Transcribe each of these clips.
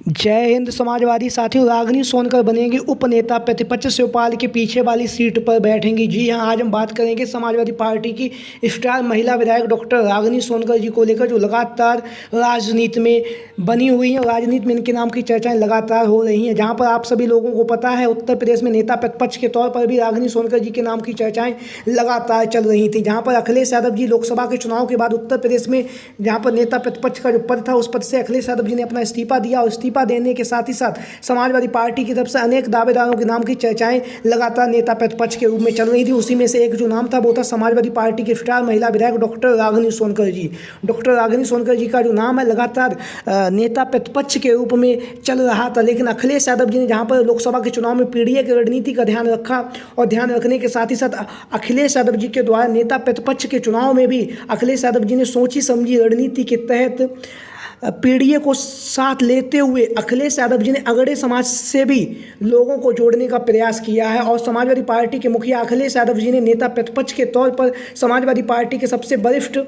जय हिंद। समाजवादी साथियों, रागिनी सोनकर बनेंगी उपनेता, प्रतिपक्ष शिवपाल के पीछे वाली सीट पर बैठेंगी। जी हां, आज हम बात करेंगे समाजवादी पार्टी की स्टार महिला विधायक डॉक्टर रागिनी सोनकर जी को लेकर, जो लगातार राजनीति में बनी हुई हैं। राजनीति में इनके नाम की चर्चाएं लगातार हो रही हैं। जहां पर आप सभी लोगों को पता है, उत्तर प्रदेश में नेता प्रतिपक्ष के तौर पर भी रागिनी सोनकर जी के नाम की चर्चाएँ लगातार चल रही थी। जहाँ पर अखिलेश यादव जी लोकसभा के चुनाव के बाद उत्तर प्रदेश में जहाँ पर नेता प्रतिपक्ष का जो पद था, उस पद से अखिलेश यादव जी ने अपना इस्तीफा दिया और इस्तीफा देने के साथ ही साथ समाजवादी पार्टी की तरफ से अनेक दावेदारों के नाम की चर्चाएं लगातार नेता प्रतिपक्ष के रूप में चल रही थी। उसी में से एक जो नाम था वो था समाजवादी पार्टी के स्टार महिला विधायक डॉक्टर रागिनी सोनकर जी। डॉक्टर रागिनी सोनकर जी का जो नाम है लगातार नेता प्रतिपक्ष के रूप में चल रहा था, लेकिन अखिलेश यादव जी ने जहाँ पर लोकसभा के चुनाव में पीडीए की रणनीति का ध्यान रखा और ध्यान रखने के साथ ही साथ अखिलेश यादव जी के द्वारा नेता प्रतिपक्ष के चुनाव में भी अखिलेश यादव जी ने सोची समझी रणनीति के तहत पीडीए को साथ लेते हुए अखिलेश यादव जी ने अगड़े समाज से भी लोगों को जोड़ने का प्रयास किया है। और समाजवादी पार्टी के मुखिया अखिलेश यादव जी ने नेता प्रतिपक्ष के तौर पर समाजवादी पार्टी के सबसे वरिष्ठ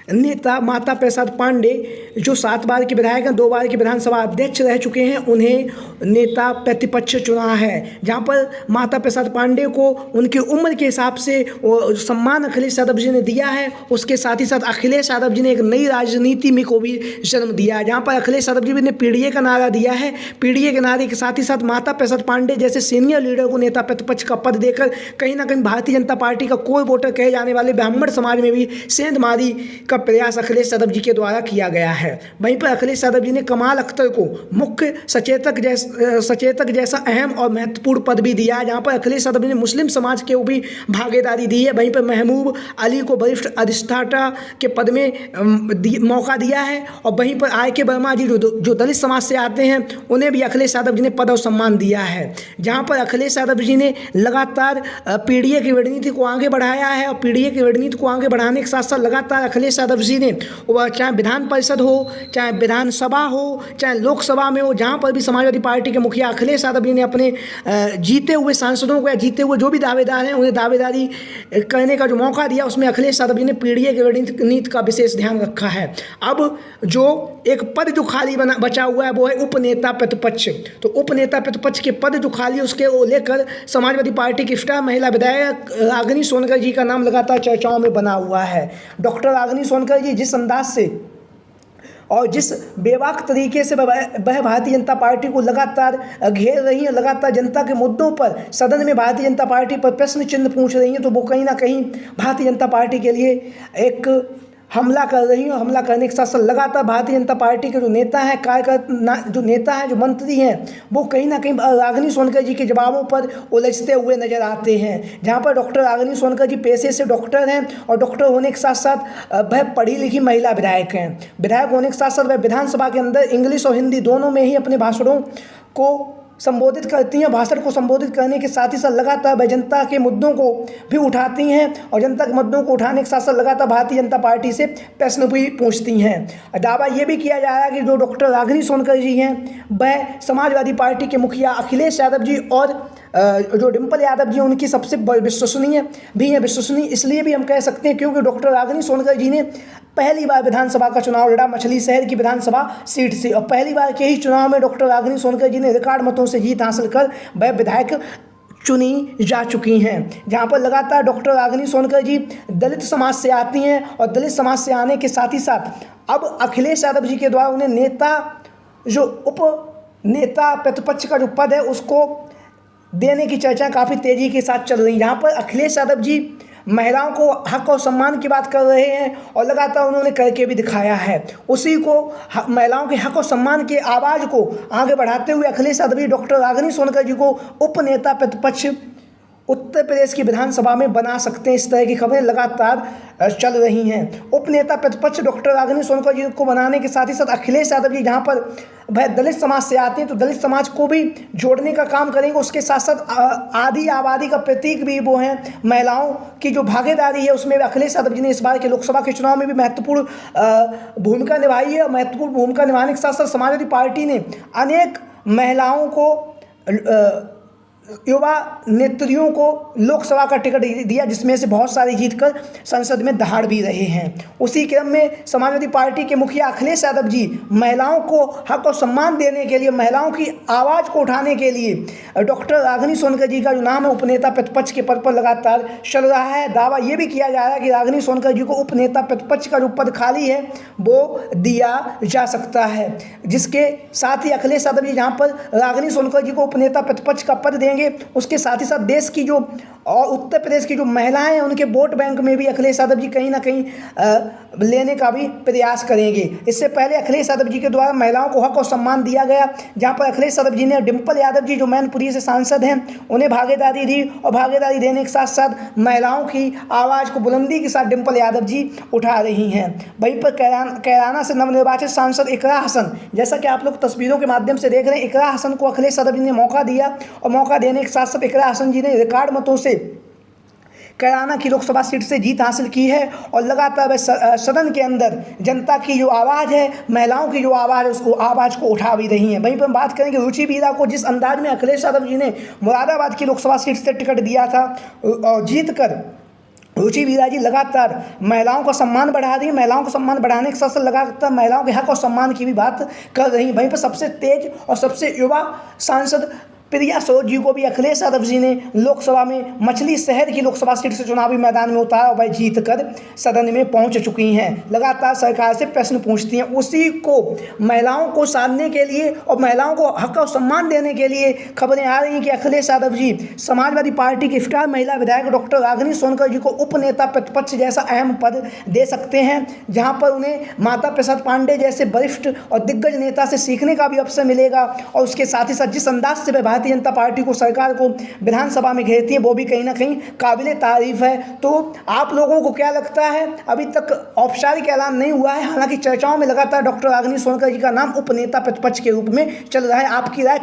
नेता माता प्रसाद पांडे, जो 7 बार के विधायक हैं, 2 बार के विधानसभा अध्यक्ष रह चुके हैं, उन्हें नेता प्रतिपक्ष चुना है। जहां पर माता प्रसाद पांडे को उनकी उम्र के हिसाब से सम्मान अखिलेश यादव जी ने दिया है। उसके साथ ही साथ अखिलेश यादव जी ने एक नई राजनीति में को भी जन्म दिया है। जहाँ पर अखिलेश यादव जी ने पीडीए का नारा दिया है। पीडीए के नारे के साथ ही साथ माता प्रसाद पांडे जैसे सीनियर लीडर को नेता प्रतिपक्ष का पद देकर कहीं ना कहीं भारतीय जनता पार्टी का कोर वोटर कहे जाने वाले ब्राह्मण समाज में भी सेंधमारी का प्रयास अखिलेश यादव जी के द्वारा किया गया है। वहीं पर अखिलेश यादव जी ने कमाल अख्तर को मुख्य सचेतक जैसा अहम और महत्वपूर्ण पद भी दिया है, जहां पर अखिलेश यादव जी ने मुस्लिम समाज के भी भागीदारी दी है। वहीं पर महबूब अली को वरिष्ठ अधिष्ठाता के पद में मौका दिया है। और वहीं पर आर.के. वर्मा जी जो दलित समाज से आते हैं, उन्हें भी अखिलेश यादव जी ने पद और सम्मान दिया है। जहाँ पर अखिलेश यादव जी ने लगातार पीडीए की रणनीति को आगे बढ़ाया है और पीडीए की रणनीति को आगे बढ़ाने के साथ साथ लगातार अखिलेश यादव जी ने वह चाहे विधान परिषद हो, चाहे विधानसभा हो, चाहे लोकसभा में हो, जहाँ पर भी समाजवादी पार्टी के मुखिया अखिलेश यादव जी ने अपने जीते हुए सांसदों को या जीते हुए जो भी दावेदार हैं उन्हें दावेदारी करने का जो मौका दिया, उसमें अखिलेश यादव जी ने पीडीए की रणनीति का विशेष ध्यान रखा है। अब जो एक पद जो खाली बचा हुआ है वो है उपनेता प्रतिपक्ष। तो उपनेता प्रतिपक्ष के पद जो खाली उसके वो लेकर समाजवादी पार्टी की स्टार महिला विधायक रागिनी सोनकर जी का नाम लगातार चर्चाओं में बना हुआ है। डॉक्टर रागिनी सोनकर जी जिस अंदाज से और जिस बेबाक तरीके से वह भारतीय जनता पार्टी को लगातार घेर रही है, लगातार जनता के मुद्दों पर सदन में भारतीय जनता पार्टी पर प्रश्न चिन्ह पूछ रही हैं, तो वो कहीं ना कहीं भारतीय जनता पार्टी के लिए एक हमला कर रही हैं। और हमला करने के साथ साथ लगातार भारतीय जनता पार्टी के जो नेता हैं, कार्यकर्ता जो नेता हैं, जो मंत्री हैं, वो कहीं ना कहीं रागिनी सोनकर जी के जवाबों पर उलझते हुए नजर आते हैं। जहां पर डॉक्टर रागिनी सोनकर जी पेशे से डॉक्टर हैं और डॉक्टर होने के साथ साथ वह पढ़ी लिखी महिला विधायक हैं। विधायक होने के साथ साथ वह विधानसभा के अंदर इंग्लिश और हिंदी दोनों में ही अपने भाषणों को संबोधित करती हैं। भाषण को संबोधित करने के साथ ही साथ लगातार वह जनता के मुद्दों को भी उठाती हैं और जनता के मुद्दों को उठाने के साथ साथ लगातार भारतीय जनता पार्टी से प्रश्न भी पूछती हैं। दावा ये भी किया जा रहा है कि जो डॉक्टर रागिनी सोनकर जी हैं, वह समाजवादी पार्टी के मुखिया अखिलेश यादव जी और जो डिम्पल यादव जी उनकी सबसे विश्वसनीय भी हैं। विश्वसनीय इसलिए भी हम कह सकते हैं क्योंकि डॉक्टर रागिनी सोनकर जी ने पहली बार विधानसभा का चुनाव लड़ा मछली शहर की विधानसभा सीट से, और पहली बार के ही चुनाव में डॉक्टर रागिनी सोनकर जी ने रिकॉर्ड मतों से जीत हासिल कर वह विधायक चुनी जा चुकी हैं। जहां पर लगातार डॉक्टर रागिनी सोनकर जी दलित समाज से आती हैं और दलित समाज से आने के साथ ही साथ अब अखिलेश यादव जी के द्वारा उन्हें नेता जो उपनेता प्रतिपक्ष का जो पद है उसको देने की चर्चा काफ़ी तेज़ी के साथ चल रही है। यहाँ पर अखिलेश यादव जी महिलाओं को हक और सम्मान की बात कर रहे हैं और लगातार उन्होंने करके भी दिखाया है। उसी को महिलाओं के हक और सम्मान के आवाज़ को आगे बढ़ाते हुए अखिलेश यादव जी डॉक्टर रागिनी सोनकर जी को उपनेता प्रतिपक्ष उत्तर प्रदेश की विधानसभा में बना सकते हैं। इस तरह की खबरें लगातार चल रही हैं। उपनेता प्रतिपक्ष डॉक्टर रागिनी सोनकर जी को बनाने के साथ ही साथ अखिलेश यादव जी जहां पर वह दलित समाज से आते हैं तो दलित समाज को भी जोड़ने का काम करेंगे। उसके साथ साथ आदि आबादी का प्रतीक भी वो हैं। महिलाओं की जो भागीदारी है उसमें अखिलेश यादव जी ने इस बार के लोकसभा के चुनाव में भी महत्वपूर्ण भूमिका निभाई है। और महत्वपूर्ण भूमिका निभाने के साथ साथ समाजवादी पार्टी ने अनेक महिलाओं को युवा नेत्रियों को लोकसभा का टिकट दिया, जिसमें से बहुत सारे जीतकर संसद में दहाड़ भी रहे हैं। उसी क्रम में समाजवादी पार्टी के मुखिया अखिलेश यादव जी महिलाओं को हक और सम्मान देने के लिए, महिलाओं की आवाज़ को उठाने के लिए डॉक्टर रागिनी सोनकर जी का जो नाम है उपनेता प्रतिपक्ष के पद पर लगातार चल रहा है। दावा ये भी किया जा रहा है कि रागिनी सोनकर जी को उपनेता प्रतिपक्ष का जो पद खाली है वो दिया जा सकता है, जिसके साथ ही अखिलेश यादव जी जहाँ पर रागिनी सोनकर जी को उपनेता प्रतिपक्ष का पद देंगे, उसके साथ ही साथ देश की जो और उत्तर प्रदेश की जो महिलाएं हैं उनके वोट बैंक में भी अखिलेश यादव जी कहीं ना कहीं लेने का भी प्रयास करेंगे। इससे पहले अखिलेश यादव जी के द्वारा महिलाओं को हक और सम्मान दिया गया, जहां पर अखिलेश यादव जी ने डिम्पल यादव जी जो मैनपुरी से सांसद हैं उन्हें भागीदारी दी, और भागीदारी देने के साथ साथ महिलाओं की आवाज़ को बुलंदी के साथ डिम्पल यादव जी उठा रही हैं। वहीं पर कैराना से नवनिर्वाचित सांसद इकरा हसन, जैसा कि आप लोग तस्वीरों के माध्यम से देख रहे हैं, इकरा हसन को अखिलेश यादव जी ने मौका दिया, और मौका देने के साथ साथ इकरा हसन जी ने रिकॉर्ड मतों से कैराना की लोकसभा सीट से जीत हासिल की है, और लगातार वह सदन के अंदर जनता की जो आवाज़ है, महिलाओं की जो आवाज़ है, उसको आवाज़ को उठा भी रही हैं। वहीं पर हम बात करेंगे रुचि वीरा को, जिस अंदाज में अखिलेश यादव जी ने मुरादाबाद की लोकसभा सीट से टिकट दिया था और जीत कर रुचि वीरा जी लगातार महिलाओं का सम्मान बढ़ा रही है। महिलाओं का सम्मान बढ़ाने के साथ साथ लगातार महिलाओं के हक और सम्मान की भी बात कर रही है। वहीं पर सबसे तेज और सबसे युवा सांसद प्रिया सरोज जी को भी अखिलेश यादव जी ने लोकसभा में मछली शहर की लोकसभा सीट से चुनावी मैदान में उतारा, और वह जीत कर सदन में पहुंच चुकी हैं। लगातार सरकार से प्रश्न पूछती हैं। उसी को महिलाओं को साधने के लिए और महिलाओं को हक और सम्मान देने के लिए खबरें आ रही हैं कि अखिलेश यादव जी समाजवादी पार्टी की स्टार महिला विधायक डॉक्टर रागिनी सोनकर जी को उपनेता प्रतिपक्ष जैसा अहम पद दे सकते हैं, जहाँ पर उन्हें माता प्रसाद पांडे जैसे वरिष्ठ और दिग्गज नेता से सीखने का भी अवसर मिलेगा, और उसके साथ ही साथ जिस अंदाज से वह भारतीय जनता पार्टी को, सरकार को विधानसभा में घेरती है, वो भी कहीं ना कहीं काबिले तारीफ है। तो आप लोगों को क्या लगता है? अभी तक औपचारिक ऐलान नहीं हुआ है, हालांकि चर्चाओं में लगातार डॉक्टर रागिनी सोनकर जी का नाम उपनेता प्रतिपक्ष के रूप में चल रहा है। आपकी राय